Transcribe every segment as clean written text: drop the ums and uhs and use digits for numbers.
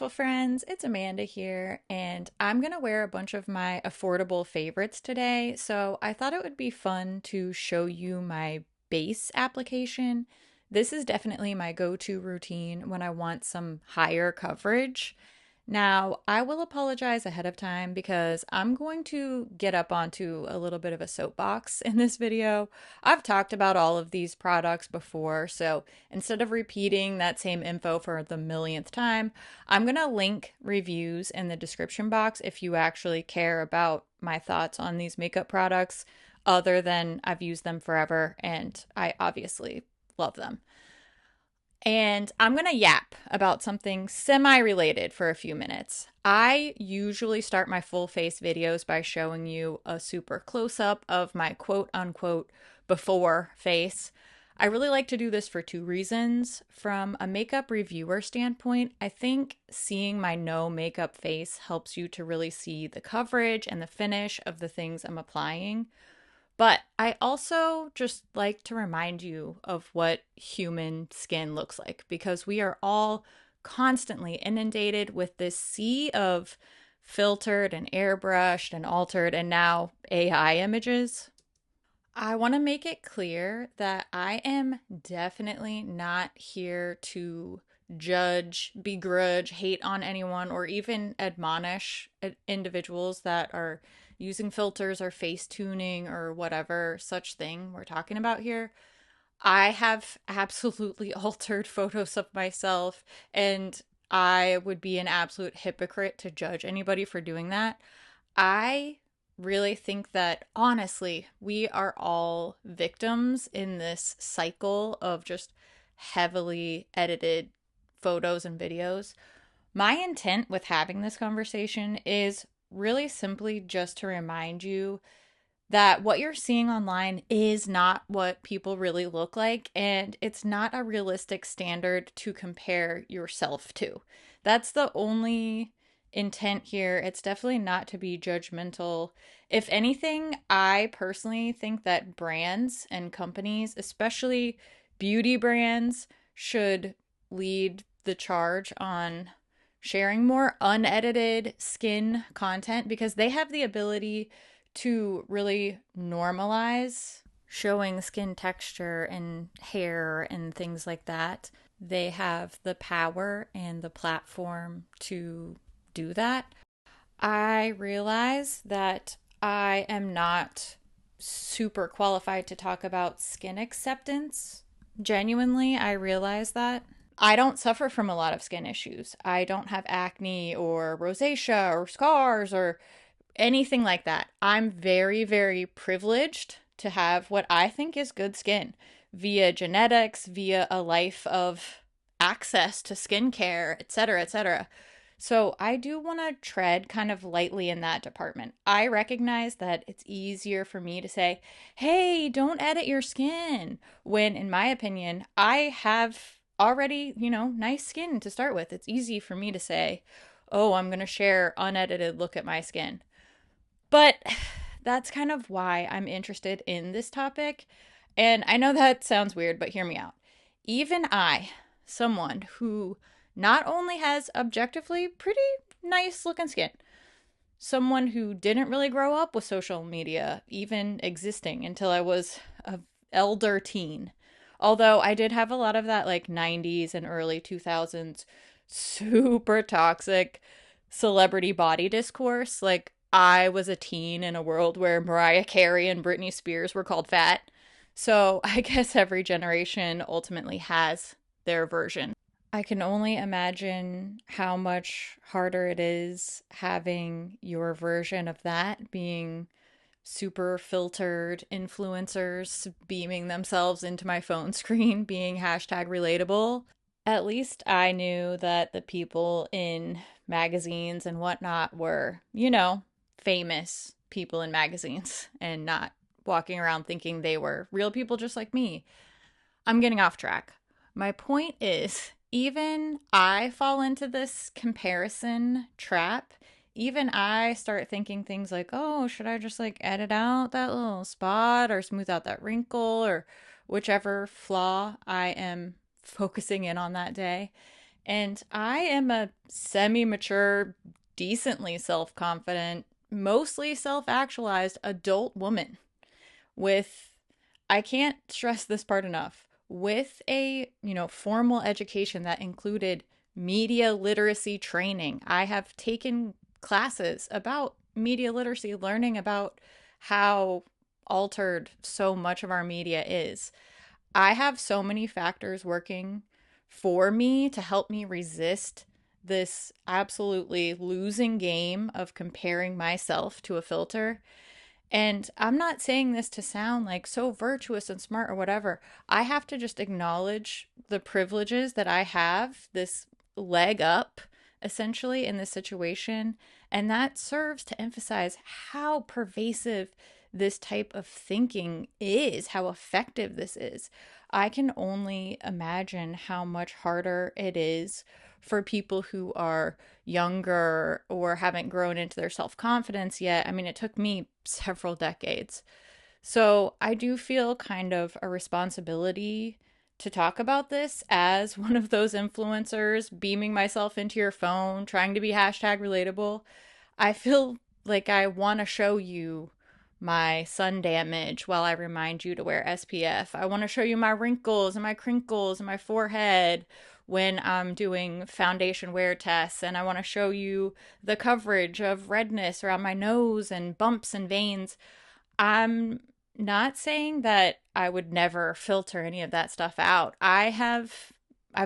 beautiful friends. It's Amanda here, and I'm gonna wear a bunch of my affordable favorites today. So I thought it would be fun to show you my base application. This is definitely my go-to routine when I want some higher coverage. Now, I will apologize ahead of time because I'm going to get up onto a little bit of a soapbox in this video. I've talked about all of these products before, so instead of repeating that same info for the millionth time, I'm going to link reviews in the description box if you actually care about my thoughts on these makeup products, other than I've used them forever and I obviously love them. And I'm going to yap about something semi related for a few minutes. I usually start my full face videos by showing you a super close up of my quote unquote before face. I really like to do this for two reasons. From a makeup reviewer standpoint, I think seeing my no makeup face helps you to really see the coverage and the finish of the things I'm applying. But I also just like to remind you of what human skin looks like because we are all constantly inundated with this sea of filtered and airbrushed and altered and now AI images. I want to make it clear that I am definitely not here to judge, begrudge, hate on anyone, or even admonish individuals that are using filters or face tuning or whatever such thing we're talking about here. I have absolutely altered photos of myself, and I would be an absolute hypocrite to judge anybody for doing that. I really think that honestly, we are all victims in this cycle of just heavily edited photos and videos. My intent with having this conversation is really simply just to remind you that what you're seeing online is not what people really look like, and it's not a realistic standard to compare yourself to. That's the only intent here. It's definitely not to be judgmental. If anything, I personally think that brands and companies, especially beauty brands, should lead the charge on sharing more unedited skin content because they have the ability to really normalize showing skin texture and hair and things like that. They have the power and the platform to do that. I realize that I am not super qualified to talk about skin acceptance. Genuinely, I realize that. I don't suffer from a lot of skin issues. I don't have acne or rosacea or scars or anything like that. I'm very, very privileged to have what I think is good skin via genetics, via a life of access to skincare, etc., etc. So I do want to tread kind of lightly in that department. I recognize that it's easier for me to say, hey, don't edit your skin, when in my opinion, I have already, nice skin to start with. It's easy for me to say, oh, I'm going to share unedited look at my skin. But that's kind of why I'm interested in this topic. And I know that sounds weird, but hear me out. Even I, someone who not only has objectively pretty nice looking skin, someone who didn't really grow up with social media even existing until I was an elder teen. Although I did have a lot of that like 90s and early 2000s super toxic celebrity body discourse. Like I was a teen in a world where Mariah Carey and Britney Spears were called fat. So I guess every generation ultimately has their version. I can only imagine how much harder it is having your version of that being super filtered influencers beaming themselves into my phone screen, being hashtag relatable. At least I knew that the people in magazines and whatnot were, famous people in magazines and not walking around thinking they were real people just like me. I'm getting off track. My point is, even I fall into this comparison trap. Even I start thinking things like, oh, should I just like edit out that little spot or smooth out that wrinkle or whichever flaw I am focusing in on that day. And I am a semi mature, decently self confident, mostly self actualized adult woman with, I can't stress this part enough, with a, formal education that included media literacy training. I have taken classes about media literacy, learning about how altered so much of our media is. I have so many factors working for me to help me resist this absolutely losing game of comparing myself to a filter. And I'm not saying this to sound like so virtuous and smart or whatever. I have to just acknowledge the privileges that I have, this leg up essentially in this situation. And that serves to emphasize how pervasive this type of thinking is, how effective this is. I can only imagine how much harder it is for people who are younger or haven't grown into their self confidence yet. I mean, it took me several decades. So I do feel kind of a responsibility to talk about this as one of those influencers, beaming myself into your phone, trying to be hashtag relatable. I feel like I want to show you my sun damage while I remind you to wear SPF. I want to show you my wrinkles and my crinkles and my forehead when I'm doing foundation wear tests. And I want to show you the coverage of redness around my nose and bumps and veins. I'm not saying that I would never filter any of that stuff out. I've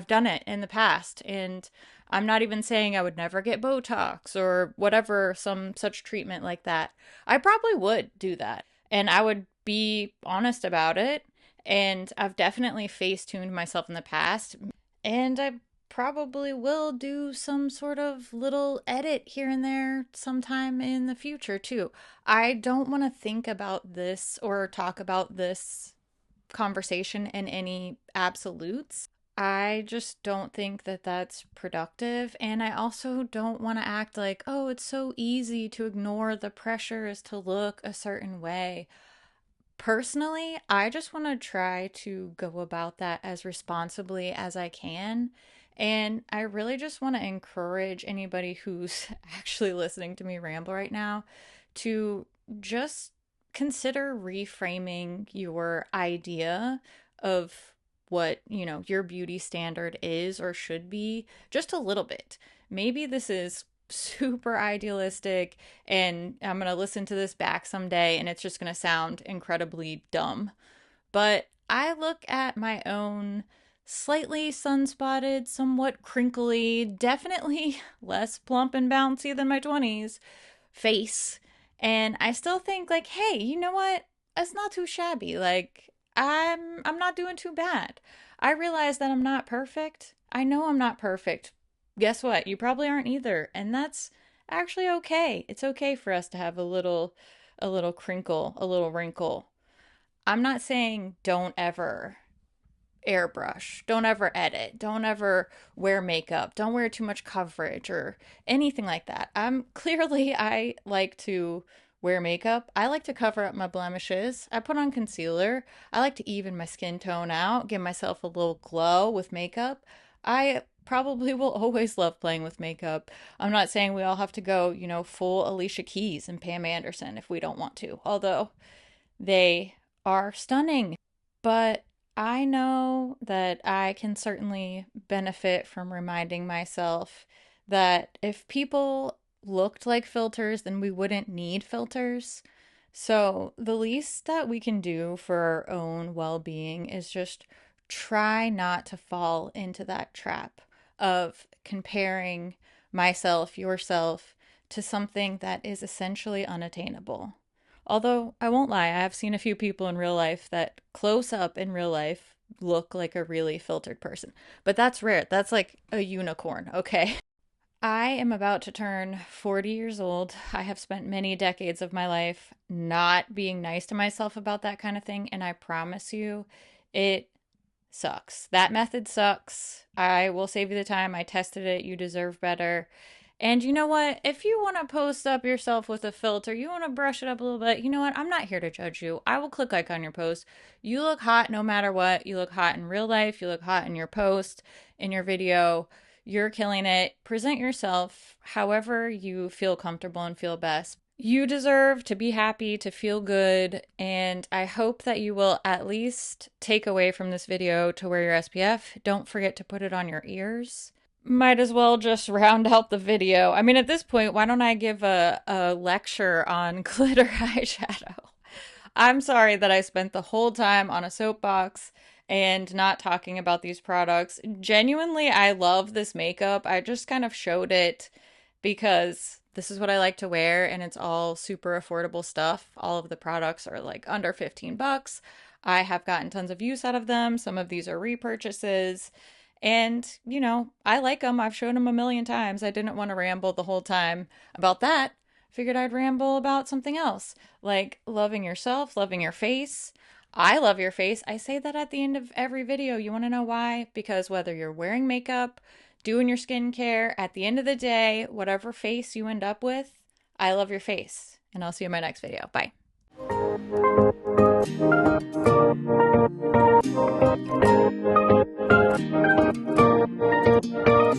done it in the past, and I'm not even saying I would never get Botox or whatever, some such treatment like that. I probably would do that, and I would be honest about it. And I've definitely face tuned myself in the past, and I probably will do some sort of little edit here and there sometime in the future too. I don't want to think about this or talk about this conversation in any absolutes. I just don't think that that's productive. And I also don't want to act like, oh, it's so easy to ignore the pressures to look a certain way. Personally, I just want to try to go about that as responsibly as I can. And I really just want to encourage anybody who's actually listening to me ramble right now to just consider reframing your idea of what, your beauty standard is or should be just a little bit. Maybe this is super idealistic and I'm going to listen to this back someday and it's just going to sound incredibly dumb. But I look at my own slightly sunspotted, somewhat crinkly, definitely less plump and bouncy than my 20s face. And I still think like, hey, you know what? It's not too shabby. Like I'm not doing too bad. I realize that I'm not perfect. I know I'm not perfect. Guess what? You probably aren't either. And that's actually okay. It's okay for us to have a little crinkle, a little wrinkle. I'm not saying don't ever airbrush, don't ever edit, don't ever wear makeup, don't wear too much coverage or anything like that. I like to wear makeup. I like to cover up my blemishes. I put on concealer. I like to even my skin tone out, give myself a little glow with makeup. I probably will always love playing with makeup. I'm not saying we all have to go, full Alicia Keys and Pam Anderson if we don't want to, although they are stunning. But I know that I can certainly benefit from reminding myself that if people looked like filters, then we wouldn't need filters. So, the least that we can do for our own well being is just try not to fall into that trap of comparing myself, yourself, to something that is essentially unattainable. Although I won't lie, I have seen a few people in real life that close up in real life look like a really filtered person. But that's rare. That's like a unicorn, okay? I am about to turn 40 years old. I have spent many decades of my life not being nice to myself about that kind of thing, and I promise you, it sucks. That method sucks. I will save you the time. I tested it. You deserve better. And you know what? If you want to post up yourself with a filter, you want to brush it up a little bit, you know what? I'm not here to judge you. I will click like on your post. You look hot no matter what. You look hot in real life. You look hot in your post, in your video. You're killing it. Present yourself however you feel comfortable and feel best. You deserve to be happy, to feel good, and I hope that you will at least take away from this video to wear your SPF. Don't forget to put it on your ears. Might as well just round out the video. I mean, at this point, why don't I give a lecture on glitter eyeshadow? I'm sorry that I spent the whole time on a soapbox and not talking about these products. Genuinely, I love this makeup. I just kind of showed it because this is what I like to wear and it's all super affordable stuff. All of the products are like under 15 bucks. I have gotten tons of use out of them. Some of these are repurchases. And, I like them. I've shown them a million times. I didn't want to ramble the whole time about that. Figured I'd ramble about something else, like loving yourself, loving your face. I love your face. I say that at the end of every video. You want to know why? Because whether you're wearing makeup, doing your skincare, at the end of the day, whatever face you end up with, I love your face. And I'll see you in my next video. Bye.